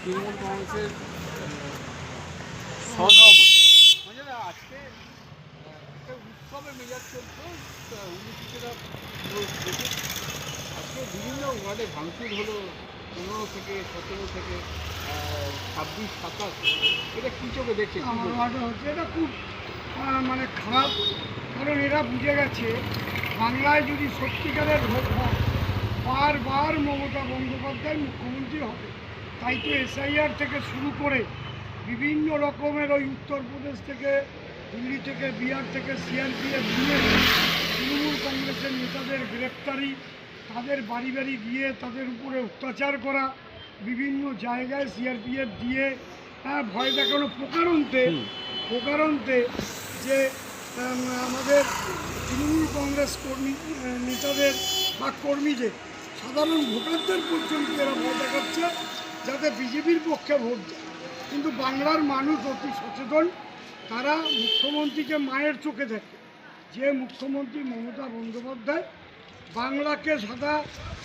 তৃণমূল কংগ্রেসের সভাপতি মানে আজকে একটা উৎসবের মেজাজ চলতো। উন্নতিটা দেখে আজকে বিভিন্ন ওয়ার্ডে ভাঙচুর হলো, 15 থেকে 17 থেকে 26, 27। এটা কী চোখে দেখছে? আমার ওয়ার্ডে হচ্ছে এটা খুব মানে খারাপ, কারণ এরা বুঝে গেছে বাংলায় যদি সত্যিকারের ভোট হয় বারবার মমতা বন্দ্যোপাধ্যায় মুখ্যমন্ত্রী হবে। তাই তো এসআইআর থেকে শুরু করে বিভিন্ন রকমের ওই উত্তরপ্রদেশ থেকে, দিল্লি থেকে, বিহার থেকে সিআরপিএফ দিয়ে তৃণমূল কংগ্রেসের নেতাদের গ্রেপ্তারি, তাদের বাড়ি বাড়ি গিয়ে তাদের উপরে অত্যাচার করা, বিভিন্ন জায়গায় সিআরপিএফ দিয়ে ভয় দেখানো, প্রকারান্তে যে আমাদের তৃণমূল কংগ্রেস কর্মী নেতাদের বা কর্মীদের, সাধারণ ভোটারদের পর্যন্ত এরা ভয় দেখাচ্ছে যাতে বিজেপির পক্ষে ভোট দেয়। কিন্তু বাংলার মানুষ অতি সচেতন, তারা মুখ্যমন্ত্রীকে মায়ের চোখে দেখে। যে মুখ্যমন্ত্রী মমতা বন্দ্যোপাধ্যায় বাংলাকে সাদা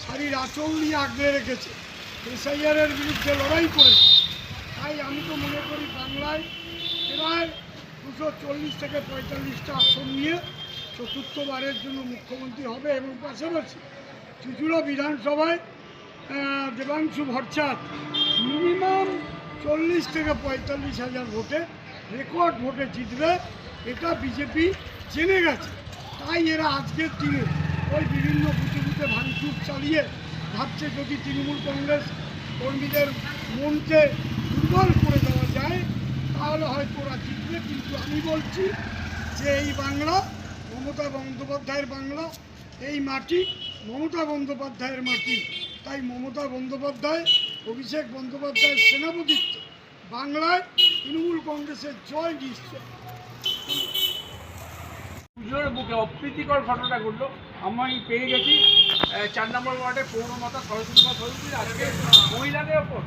শাড়ির আঁচল দিয়ে আগলে রেখেছে, এসআইআরের বিরুদ্ধে লড়াই করেছে। তাই আমি তো মনে করি বাংলায় প্রায় 240 থেকে 45টা আসন নিয়ে চতুর্থবারের জন্য মুখ্যমন্ত্রী হবে। এবং পাশাপাশি চুঁচুড়া বিধানসভায় দেবাংশু ভট্টাচার্য মিনিমাম 40 থেকে 45 হাজার ভোটে, রেকর্ড ভোটে জিতবে, এটা বিজেপি জেনে গেছে। তাই এরা আজকের দিনে ওই বিভিন্ন বুথে বুথে ভাঙচুর চালিয়ে ভাবছে যদি তৃণমূল কংগ্রেস কর্মীদের মনকে দুর্বল করে দেওয়া যায় তাহলে হয়তো ওরা জিতবে। কিন্তু আমি বলছি যে এই বাংলা মমতা বন্দ্যোপাধ্যায়ের বাংলা, এই মাটি মমতা বন্দ্যোপাধ্যায়ের মাটি। তাই মমতা বন্দ্যোপাধ্যায়, অভিষেক বন্দ্যোপাধ্যায়ের সেনাপতিত্ব বাংলায় তৃণমূল কংগ্রেসের জয় নিশ্চয়। পুজোর বুকে অপ্রীতিকর ঘটনা ঘটলো। আমি পেয়ে গেছি 4 নম্বর ওয়ার্ডে পৌরমাতা সরস্বতী আজকে মহিলাদের ওপর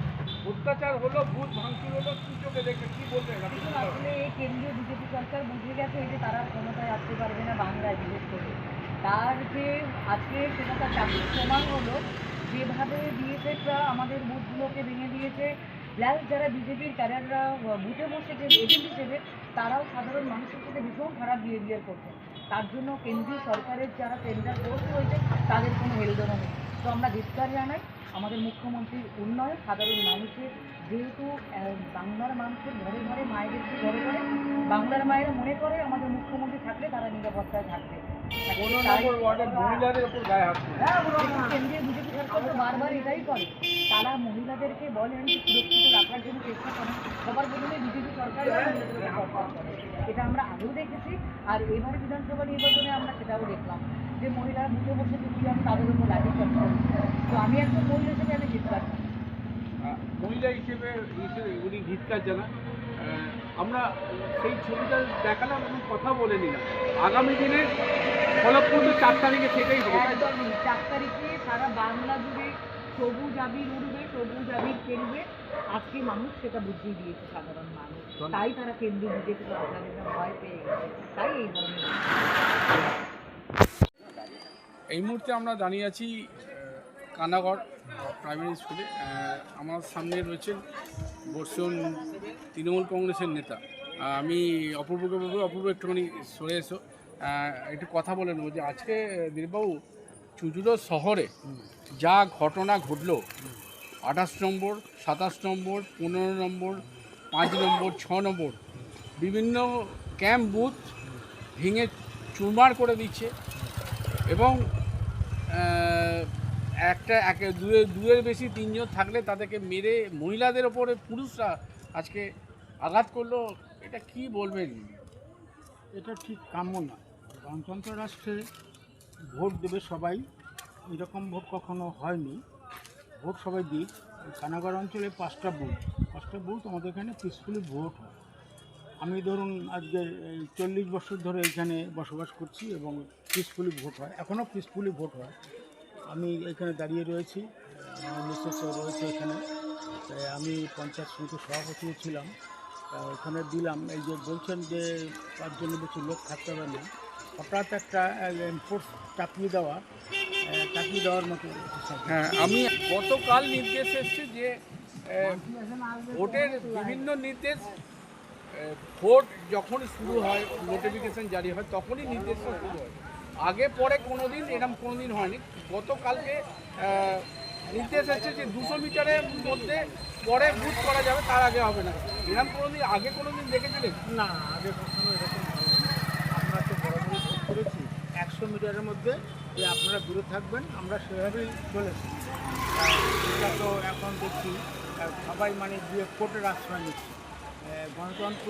অত্যাচার হলো, বুথ ভাঙচুর হলো। কী চোখে দেখে কী বলবেন? আসলে এই কেন্দ্রীয় বিজেপি সরকার বুঝে গেছে যে তারা ক্ষমতায় আসতে পারবে না বাংলায়, বিশেষ করে তার যে আজকে সেটা তার চাকরির প্রমাণ হলো। যেভাবে বিএসএফরা আমাদের বুথগুলোকে ভেঙে দিয়েছে, প্লাস যারা বিজেপির ক্যাডাররা বুথে বসে যে এজেন্ট হিসেবে তারাও সাধারণ মানুষের সাথে ভীষণ খারাপ বিহেভিয়ার করছে। তার জন্য কেন্দ্রীয় সরকারের যারা টেন্ডার কোর্স হয়েছে তাদের কোনো হেলদোলও নেই। তো আমরা ধিক্কার জানাই আমাদের মুখ্যমন্ত্রীর উন্নয়ন সাধারণ মানুষের, যেহেতু বাংলার মানুষের ঘরে ঘরে মায়েদেরকে ঘরে ঘরে বাংলার মায়েরা মনে করে আমাদের মুখ্যমন্ত্রী থাকলে তারা নিরাপত্তায় থাকবে। কেন্দ্রীয় বিজেপি সরকার তো বারবার এটাই করে, তারা মহিলাদেরকে বলেন সুরক্ষিত রাখার জন্য চেষ্টা করেন। সবার প্রথমে বিজেপি সরকার করে, এটা আমরা আগেও দেখেছি, আর এবারে বিধানসভা নির্বাচনে আমরা সেটাও দেখলাম যে মহিলারা বুঝে বসে ছিলাম, তাদের উপর লাঠিচার্জ করছে। তো আমি একজন মহিলা হিসেবে আমি ধিক্কার জানাই। মহিলা হিসেবে উনি ধিক্কার জানান। আমরা সেই ছবিটা দেখালাম এবং কথা বলে নিলাম। আগামী দিনে ফলপ্রদ 4 তারিখে সেটাই হবে। একদমই 4 তারিখে সারা বাংলা জুড়ে সবুজ আবির উড়বে, সবুজ আবির খেলবে। আজকে মানুষ সেটা বুঝিয়ে দিয়েছে, সাধারণ মানুষ। তাই তারা কেন্দ্রীয় বিজেপি সরকারের ভয় পেয়ে গেছে, তাই এই ধরনের। এই মুহূর্তে আমরা দাঁড়িয়ে আছি কানাগড় প্রাইমারি স্কুলে। আমার সামনে রয়েছেন বর্ষণ তৃণমূল কংগ্রেসের নেতা। আমি অপূর্বকে বলবো, অপূর্ব একটুখানি সরে এসো, একটু কথা বলে নেবো যে আজকে দিলীপবাবু চুঁচুড়া শহরে যা ঘটনা ঘটলো, 28 নম্বর, 27 নম্বর, 15 নম্বর, 5 নম্বর, 6 নম্বর বিভিন্ন ক্যাম্প বুথ ভেঙে চুরমার করে দিচ্ছে এবং দুয়ের বেশি 3 জন থাকলে তাদেরকে মেরে মহিলাদের ওপরে পুরুষরা আজকে আঘাত করলো। এটা কি বলবেন? এটা ঠিক কাম্য নয়। গণতন্ত্র রাষ্ট্রে ভোট দেবে সবাই, এরকম ভোট কখনো হয়নি। ভোট সবাই দিক। কানাগড় অঞ্চলে 5টা বুথ আমাদের এখানে পিসফুলি ভোট হয়। আমি ধরুন আজকে 40 বছর ধরে এখানে বসবাস করছি এবং পিসফুলি ভোট হয়, এখনও পিসফুলি ভোট হয়। আমি এখানে দাঁড়িয়ে রয়েছি, আমার মিসেসও রয়েছে এখানে। তাই আমি পঞ্চায়েত সমিতির সভাপতিও ছিলাম, ওখানে দিলাম। এই যে বলছেন যে 5 জনের বেশি লোক থাকতে হবে না, হঠাৎ একটা এনফোর্স চাপিয়ে দেওয়ার মতো। হ্যাঁ, আমি গতকাল নির্দেশ এসছে যে ভোটের বিভিন্ন নির্দেশ ভোট যখন শুরু হয়, নোটিফিকেশন জারি হয়, তখনই নির্দেশটা শুরু হয়। আগে পরে কোনো দিন এরকম কোনো দিন হয়নি। গতকালকে নির্দেশ এসেছে যে 200 মিটারের মধ্যে পরে বুথ করা যাবে, তার আগে হবে না। এরকম কোনো দিন আগে কোনো দিন দেখেছিলেন? না, আগে কখনো এরকম হয়নি। আমরা তো বরাবরই ভোট করেছি 100 মিটারের মধ্যে, যে আপনারা দূরে থাকবেন, আমরা সেভাবেই চলেছি। এটা তো এখন দেখছি সবাই মানে গিয়ে কোর্টের আশ্রয় নিচ্ছে। গণতন্ত্র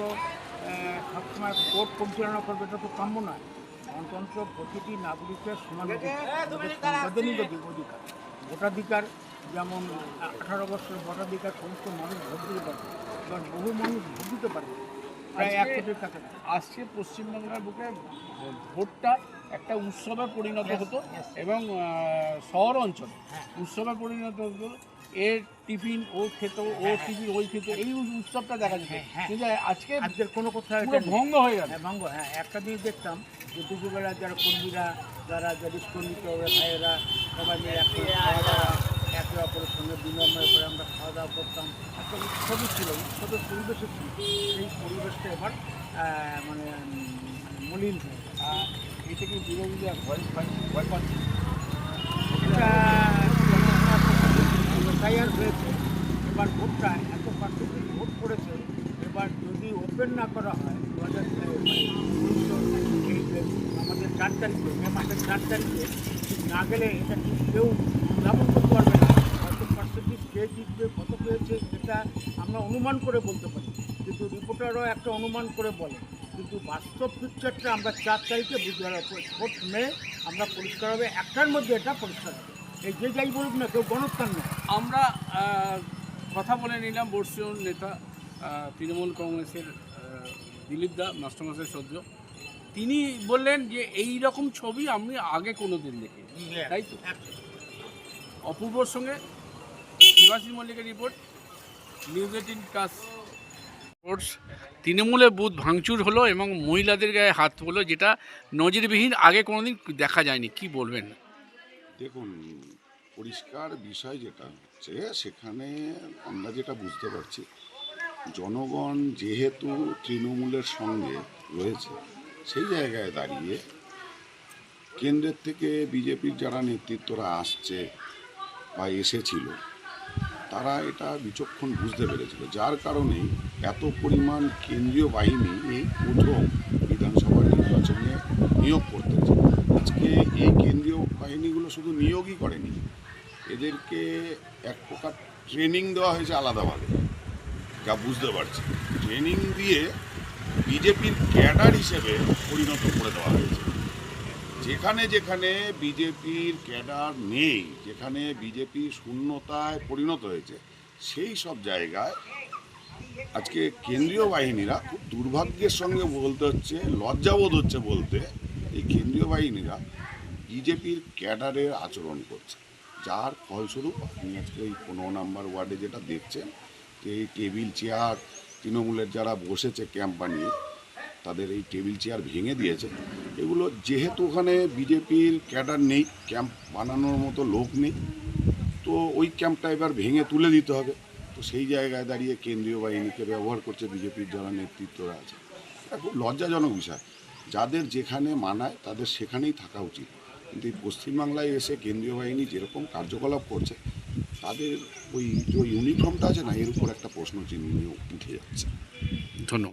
সবসময় কোর্ট পরিচালনা করবে, এটা তো কাম্য নয়। গণতন্ত্র প্রতিটি নাগরিকের সমান সাংবিধানিক অধিকার। ভোটাধিকার যেমন 18 বছর ভোটাধিকার, সমস্ত মানুষ ভোট দিতে পারবে, এবার বহু মানুষ ভোট দিতে পারবে, প্রায় 1 কোটির কাছে। আসছে পশ্চিমবাংলার বুকে ভোটটা একটা উৎসবে পরিণত হতো এবং শহর অঞ্চলে উৎসবে পরিণত হতো। এর টিফিন ও খেত, ও টিফিন ওই খেত, এই উৎসবটা দেখা যেত। কিন্তু আজকের কোনো কোথাও পুরো ভঙ্গ হয়ে গেল। ভঙ্গ। হ্যাঁ, একটা দিন দেখতাম যে দুপুরবেলা যারা কর্মীরা, যারা স্কুলিত ভাইয়েরা সবাই মিলে একে অপরের সঙ্গে বিনিময় করে আমরা খাওয়া দাওয়া করতাম। একটা উৎসবই ছিল, উৎসবের পরিবেশও ছিল। সেই পরিবেশটা এবার মানে মলিন হয়ে এটা কি বিরোধীরা ভয় পাচ্ছে? এটা এফআইআর হয়েছে, এবার ভোটটা এত পার্সেন্টেজ ভোট পড়েছে। এবার যদি ওপেন না করা হয় 2019 আমাদের 4 তারিখে, মে মাসের 4 তারিখে না গেলে এটা ঠিক কেউ উদ্ভাবন করতে পারবে না। কত পার্সেন্টেজ কে জিতবে, কত পেয়েছে, এটা আমরা অনুমান করে বলতে পারি, কিন্তু রিপোর্টারও একটা অনুমান করে বলে। কিন্তু বাস্তব পিকচারটা আমরা 4 তারিখে বুঝতে পারবো। ভোট মে আমরা পরিষ্কার হবে, 1টার মধ্যে এটা পরিষ্কার হবে। এই যে যাই বলুক না, কেউ গণস্থান নেই। আমরা কথা বলে নিলাম বর্ষীয় নেতা তৃণমূল কংগ্রেসের দিলীপ দা, মাস্টারমশাই সদ্য। তিনি বললেন যে এই রকম ছবি আমি আগে কোনো দিন দেখি, তাই তো? অপূর্বর সঙ্গে শিবাশী মল্লিকের রিপোর্ট, নিউজ 18+ স্পোর্টস। তৃণমূলে বুথ ভাঙচুর হলো এবং মহিলাদের গায়ে হাত হলো, যেটা নজিরবিহীন, আগে কোনোদিন দেখা যায়নি। কি বলবেন? দেখুন, পরিষ্কার বিষয় যেটা হচ্ছে, সেখানে আমরা যেটা বুঝতে পারছি, জনগণ যেহেতু তৃণমূলের সঙ্গে রয়েছে, সেই জায়গায় দাঁড়িয়ে কেন্দ্রের থেকে বিজেপির যারা নেতৃত্বরা আসছে বা এসেছিল, তারা এটা বিচক্ষণ বুঝতে পেরেছিল, যার কারণেই এত পরিমাণ কেন্দ্রীয় বাহিনী এই প্রথম বিধানসভা নির্বাচনে নিয়োগ করতেছে। আজকে এই কেন্দ্রীয় বাহিনীগুলো শুধু নিয়োগই করেনি, এদেরকে এক প্রকার ট্রেনিং দেওয়া হয়েছে আলাদাভাবে, যা বুঝতে পারছি। ট্রেনিং দিয়ে বিজেপির ক্যাডার হিসেবে পরিণত করে দেওয়া হয়েছে। যেখানে যেখানে বিজেপির ক্যাডার নেই, যেখানে বিজেপি শূন্যতায় পরিণত হয়েছে, সেই সব জায়গায় আজকে কেন্দ্রীয় বাহিনীরা, খুব দুর্ভাগ্যের সঙ্গে বলতে হচ্ছে, লজ্জাবোধ হচ্ছে বলতে, এই কেন্দ্রীয় বাহিনীরা বিজেপির ক্যাডারের আচরণ করছে, যার ফলস্বরূপ আপনি আজকে এই 15 নম্বর ওয়ার্ডে যেটা দেখছেন, যে এই টেবিল চেয়ার তৃণমূলের যারা বসেছে ক্যাম্প বানিয়ে, তাদের এই টেবিল চেয়ার ভেঙে দিয়েছে। এগুলো যেহেতু ওখানে বিজেপির ক্যাডার নেই, ক্যাম্প বানানোর মতো লোক নেই, তো ওই ক্যাম্পটা এবার ভেঙে তুলে দিতে হবে। তো সেই জায়গায় দাঁড়িয়ে কেন্দ্রীয় বাহিনীকে ব্যবহার করছে বিজেপির যারা নেতৃত্বরা আছে। এটা খুব লজ্জাজনক বিষয়। যাদের যেখানে মানায় তাদের সেখানেই থাকা উচিত, কিন্তু এই পশ্চিমবাংলায় এসে কেন্দ্রীয় বাহিনী যেরকম কার্যকলাপ করছে, তাদের ওই যে ইউনিফর্মটা আছে না, এর উপর একটা প্রশ্ন চিহ্ন উঠে যাচ্ছে। ধন্যবাদ।